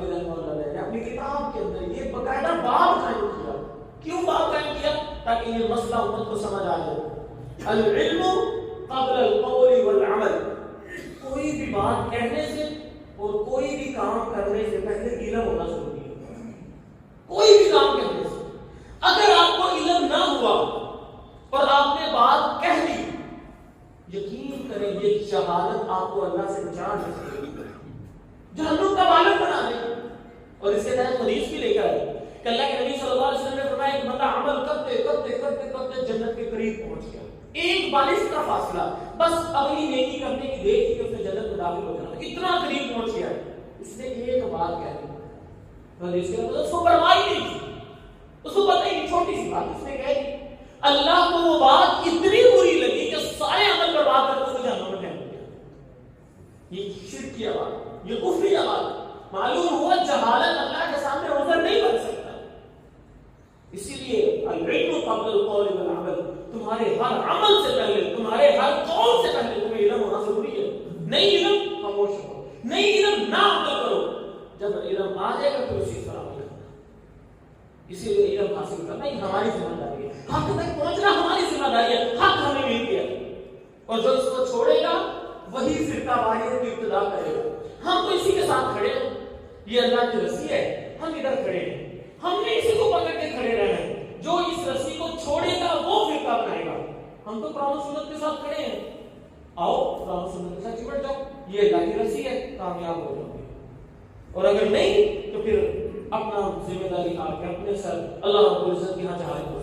صحابی رحمہ اللہ نے اپنی کتاب کے اندر یہ باقاعدہ باب قائم کیا. کیوں باب قائم کیا؟ تاکہ یہ مسئلہ امت کو سمجھ آ جائے. العلم قبل القول والعمل. کوئی بھی بات کہنے سے اور کوئی بھی کام کرنے سے پہلے علم ہونا ضروری ہے. کوئی بھی کام کہنے سے اگر آپ کو علم نہ ہوا اور آپ نے بات کہہ دی، یقین کریں یہ جہالت آپ کو اللہ سے بچا نہیں سکے، جہنم کا بالغ بنا دے. اور اس کے تحت حدیث بھی لے کر آئے کہ اللہ کے نبی صلی اللہ علیہ وسلم نے فرمایا ایک بندہ عمل کرتے کرتے کرتے کرتے جنت کے قریب پہنچ گیا، ایک بالش کا فاصلہ، بس اگلی نیکی کرنے کی دیر تھی کہ اس نے جنت میں داخل ہو جانا، اتنا قریب پہنچ گیا. اس نے ایک بات کہہ دی، اس کے بعد اس کو پرواہ ہی نہیں تھی، اس کو پتہ ہی نہیں، چھوٹی سی بات اس نے کہہ دی. اللہ کو وہ بات اتنی بری لگی کہ سارے عمل برباد کر کے جہنم میں پھینک دیا. یہ شرک کی آواز، یہ کفر کی آواز. معلوم ہوا جہالت اللہ کے سامنے عذر نہیں بن سکتا. اسی لیے العلم قبل القول والعمل، تمہارے ہر عمل سے پہلے، تمہارے ہر قول سے پہلے تمہیں علم ہونا ضروری ہے. نہیں علم خاموش رہو، نہیں علم نہ عمل کرو. جب علم آ جائے گا تو اسی طرح عمل کرنا. اسی لیے علم حاصل کرنا یہ ہماری ذمہ داری ہے، حق تک پہنچنا ہماری ذمہ داری ہے. حق ہمیں مل گیا اور جو اس کو چھوڑے گا وہی فرقہ واریت کی ابتدا کرے گا. ہم تو اسی کے ساتھ کھڑے ہیں، یہ اللہ کی رسی ہے، ہم ادھر کھڑے ہیں، ہم نے اسی کو پکڑ کے کھڑے رہنا ہے. جو اس رسی کو چھوڑے گا وہ فرقہ بنائے گا. ہم تو قرآن و سنت کے ساتھ کھڑے ہیں، آؤ قرآن و سنت کے ساتھ چمٹ جاؤ، یہ اللہ کی رسی ہے، کامیاب ہو جاؤ گے. اور اگر نہیں تو پھر اپنا ذمہ داری آ کے اپنے سر اللہ رب العزت کی ہاں جہاز